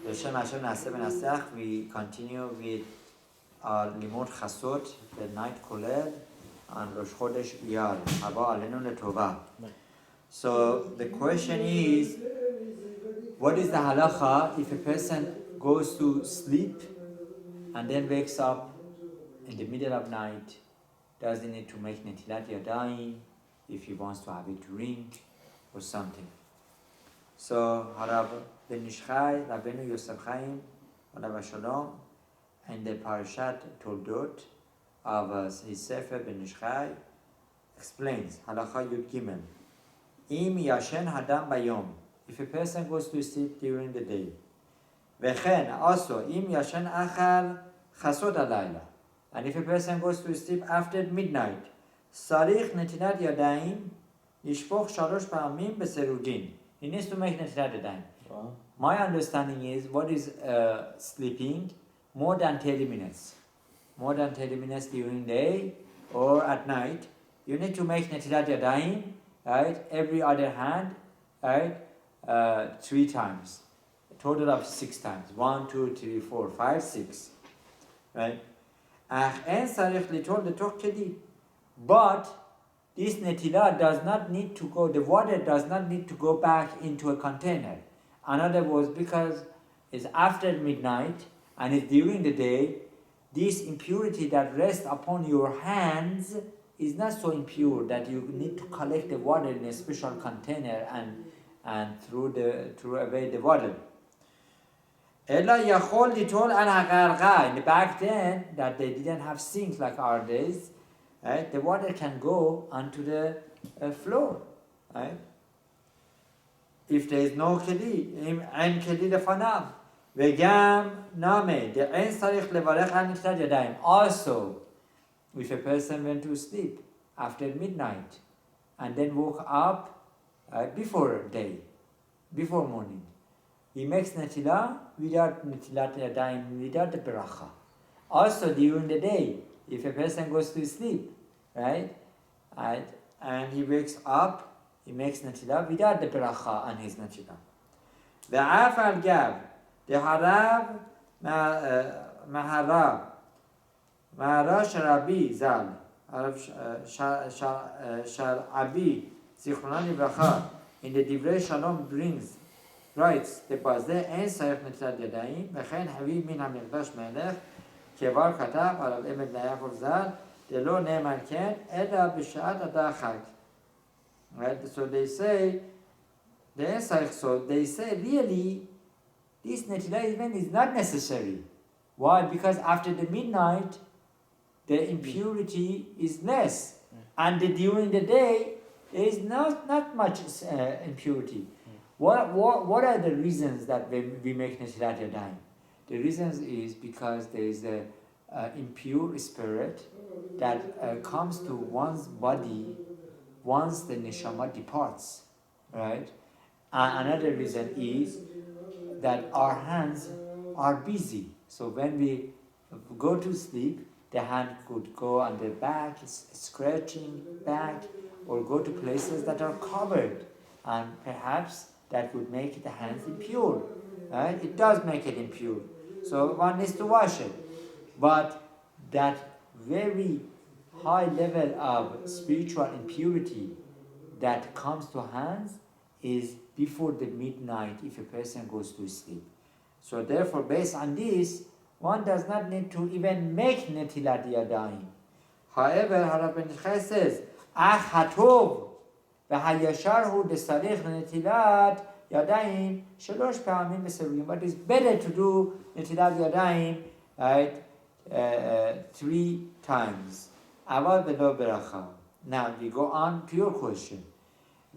L'Shem Hashem Naseh Benasach, we continue with our Limud Chasot, the night Kolel, and Rosh Chodesh Iyar, Haba Alenu Letova. So the question is, what is the halacha if a person goes to sleep and then wakes up in the middle of night? Does he need to make Netilat Yadayim if he wants to have a drink or something? So Harav Ben Ishchai, Rabbeinu Yosef Chaim, Alav Shalom, and the Parashat Toldot of his Sefer Ben Ishchai explains Halacha Yud Gimel. Im Yashen Hadam Bayom, if a person goes to sleep during the day. Vechen also Im Yashen Achal Chasot Alayla, and if a person goes to sleep after midnight. Sarich Netilat Yadayim Yishpoch Shalosh Pa'amim Beserugin. He needs to make Netilat Yadayim. My understanding is, what is sleeping? More than 30 minutes. More than 30 minutes during the day or at night. You need to make Netilat Yadayim, right? Every other hand, right? 3 times. A total of 6 times. 1, 2, 3, 4, 5, 6. Right? But this Netilat does not need to go, the water does not need to go back into a container. In other words, because it's after midnight and it's during the day, this impurity that rests upon your hands is not so impure that you need to collect the water in a special container and throw away the water. In the back then, that they didn't have sinks like our days, right? The water can go onto the floor, right? If there is no keli, אין כלי לפניו, וגם נאמה, דאין צריך לברך על נטילת ידיים. Also, if a person went to sleep after midnight and then woke up before day, before morning, he makes netilah without netilat yadayim, without the beracha. Also during the day, if a person goes to sleep, right, and he wakes up, he makes netilah without the beracha on his netilah. Ve'af al gav, the harav maharav sharabi zal, sharabi zichronan livracha, in the Divrei Shalom writes the Bazeh en sarich netilat yadayim, vechen haviv min hamikdash melech, kevar katav alav emet nayachol zal, delo ne'eman ken, ela b'shat adachak. Right? So they say, really, this Netilat event is not necessary. Why? Because after the midnight, the impurity is less. And during the day, there is not much impurity. What are the reasons that we make Netilat Yadayim? The reasons is because there is a impure spirit that comes to one's body once the neshama departs, right? And another reason is that our hands are busy. So when we go to sleep, the hand could go on the back, scratching back, or go to places that are covered, and perhaps that would make the hands impure, right? It does make it impure. So one needs to wash it. But that very high level of spiritual impurity that comes to hands is before the midnight if a person goes to sleep. So therefore, based on this, one does not need to even make Netilat Yadayim. However, Harav Ben Ishchai says, Ach hatov v'hayashar hu desarich Netilat Yadayim shalosh pa'amim b'serugim. But it's better to do Netilat Yadayim, right, 3 times. Aval v'lo beracha. Now we go on to your question.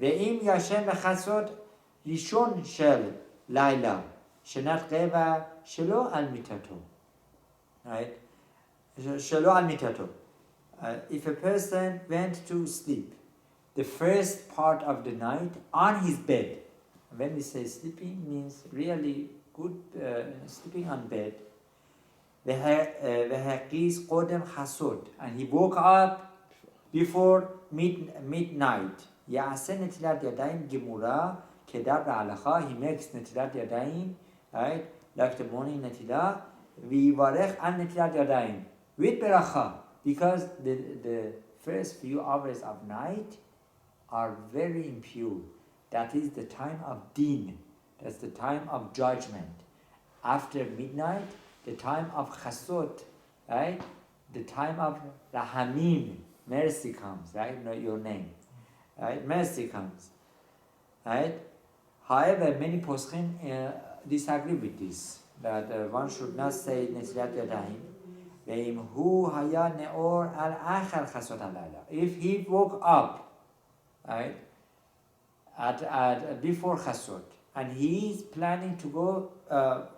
Ve'im yashen b'chasot rishon shel layla shenat qeva shelo al mitato. Right? Shelo al mitato. If a person went to sleep the first part of the night on his bed, when we say sleeping, means really good sleeping on bed. V'haqis qodem chasot, and he woke up before midnight. Ya'aseh netilat yadayim gemura kedab halacha. He makes netilat yadayim, right, like the morning Netilat, Vivarech al Netilat Yadayim, with Beracha, because the first few hours of night are very impure. That is the time of din, that's the time of judgment. After midnight, the time of chasot, right? The time of rahamim, mercy comes, right? Not your name, right? Mercy comes, right? However, many poskim disagree with this, that one should not say Netilat Yadayim. If he woke up, right, at before chasot, and he is planning to go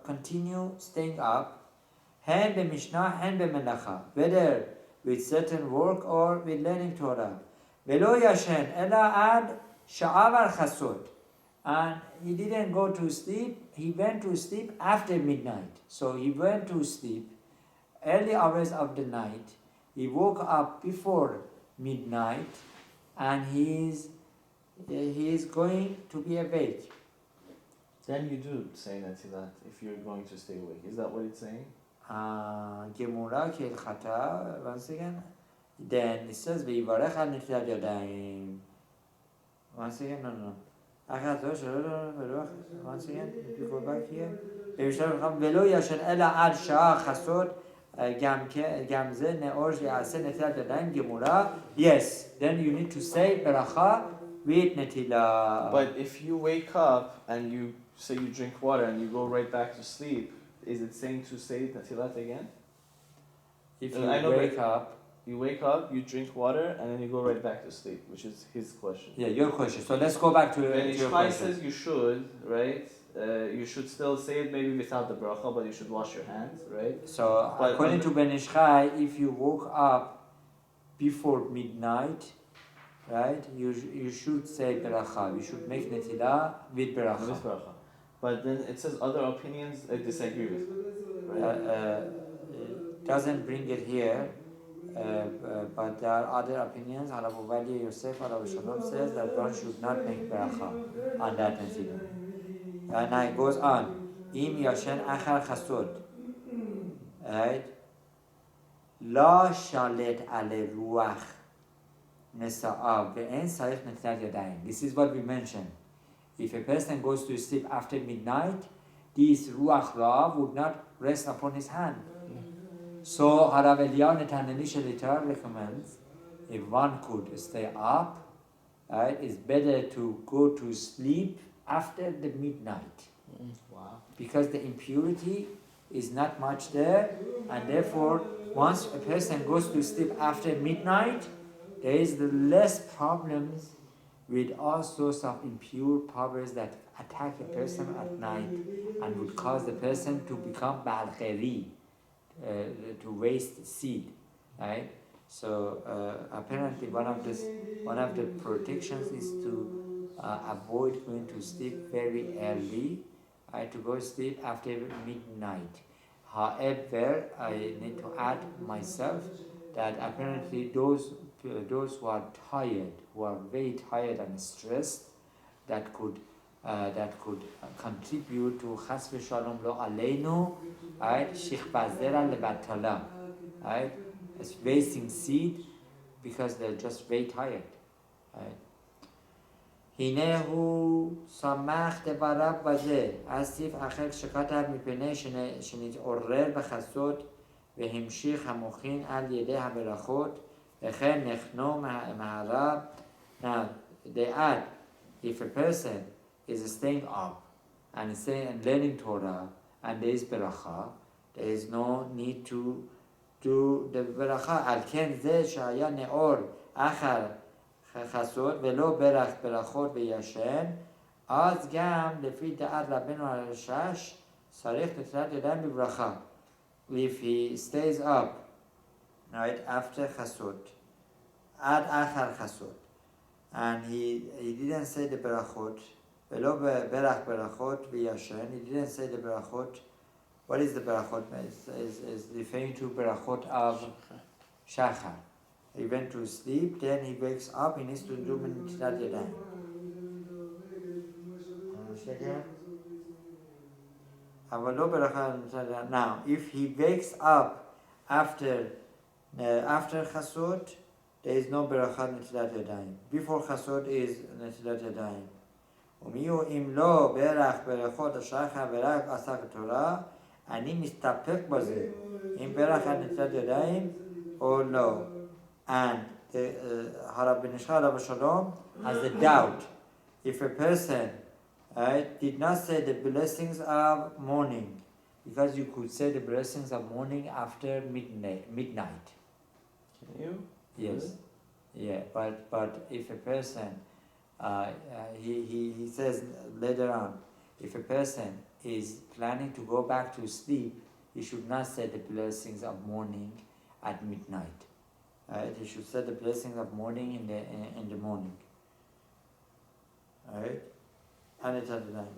continue staying up, hen b'mishnah, hen b'melacha, whether with certain work or with learning Torah. Velo yashen ela ad sha'avar chasot, and he didn't go to sleep. He went to sleep after midnight. So he went to sleep early hours of the night. He woke up before midnight, and he is going to be awake. Then you do say Netilat if you're going to stay awake. Is that what it's saying? Gemura Hilchot, once again. Then it says Vivarech al Netilat Yadayim. Once again, no. Once again, if you go back here. Velo yashen ela ad shah chasot gamze neor yaseh Netilat Yadayim Gemura. Yes, then you need to say Beracha with Netilat. But if you wake up and you say you drink water and you go right back to sleep, is it saying to say Netilat again? If you wake up, you drink water, and then you go right back to sleep, which is his question. Yeah, your question. So let's go back to your question. Says you should, right? You should still say it maybe without the bracha, but you should wash your hands, right? So according to Ben Ish Chai, if you woke up before midnight, right, you should say beracha. You should make netilah with beracha. But then it says other opinions I disagree with. Right? It doesn't bring it here, but there are other opinions. Halavu Vali Yosef, Halavu Shalom says that one should not make beracha on that netilah. And now it goes on. Im yashen achar chasod. Right? La shalet ale ruach nesa'av ve'en sarich netilat yadayim. This is what we mentioned. If a person goes to sleep after midnight, this ruach ra would not rest upon his hand. So Harav Eliyahu Netaneli Shelitar recommends, if one could stay up, right, it's better to go to sleep after the midnight. Wow. Because the impurity is not much there, and therefore once a person goes to sleep after midnight, there is less problems with all sorts of impure powers that attack a person at night and would cause the person to become balgheri, to waste seed, right? So apparently one of the protections is to avoid going to sleep very early, right? To go to sleep after midnight. However, I need to add myself that apparently those who are tired, who are very tired and stressed, that could contribute to chas v'shalom lo aleinu, right? Shichbazera lebatala, right? It's wasting seed because they're just very tired, right? Hinehu samach devarav baze asif achel shekatar mipnei shenit'orer b'chasot v'himshich hamochin al yedei haberachot v'chen nechno maharav. Now they add, if a person is staying up and learning Torah and there is beracha, there is no need to do the beracha. Al ken zeh shaya neor achar chasot velo berach berachot v'yashen az gam lefi da'at rabbeinu harashash sarich netilat yadayim b'bracha. If he stays up right after chasot, ad achar chasot, and he didn't say the berachot, velo berach berachot v'yashen, he didn't say the berachot. What is the berachot? Is referring to berachot of shachar. He went to sleep, then he wakes up, he needs to do netilat yadayim. Now, if he wakes up after Chasot, there is no Berachat Netilat Yadayim. Before Chasot is Netilat Yadayim. ומיהו אם לא ברך ברכות אשר חברך עסק תורה, אני מסתפק בזה, אם ברך על נטילת ידיים או לא. And Harab Ben Ishchar Alav Shalom has the doubt if a person did not say the blessings of morning, because you could say the blessings of morning after midnight. Can you? Yes. Yeah, but if a person he says later on, if a person is planning to go back to sleep, he should not say the blessings of morning at midnight. He should say the blessings of morning in the morning. Right? And it's at the night.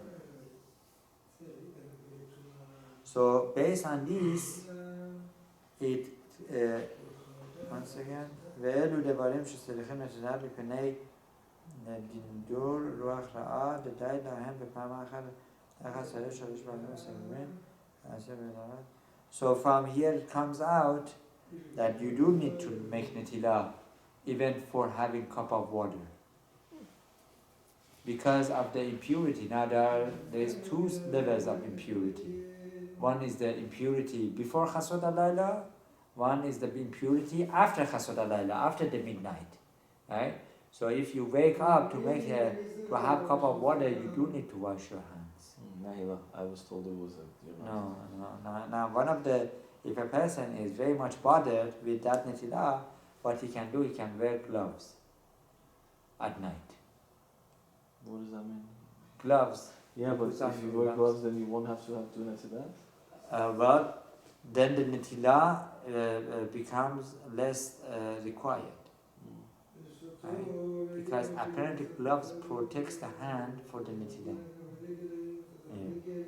So based on this, it once again, ואלו דברים שצריכים לתת מפני דינדור רוח רעה, דדי להם בפעם אחת, אחד צריך שלוש פעמים מסיימים. So from here it comes out that you do need to make netilah even for having cup of water, because of the impurity. Now there is two levels of impurity. One is the impurity before Chasot Alayla, one is the impurity after Chasot Alayla, after the midnight. Right? So if you wake up to have cup of water, you do need to wash your hands. I was told it was No. Now one of the, if a person is very much bothered with that netilah, what he can do, he can wear gloves at night. What does that mean? Gloves. Yeah, but if you wear gloves, then you won't have to do netilah? Well, then the netilah becomes less required. Right? Because apparently gloves protects the hand for the netilah. Yeah.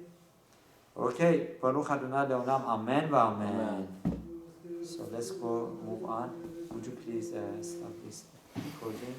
Okay, Baruch Adonai Leolam, Amen wa Amen. So let's move on. Would you please stop this recording?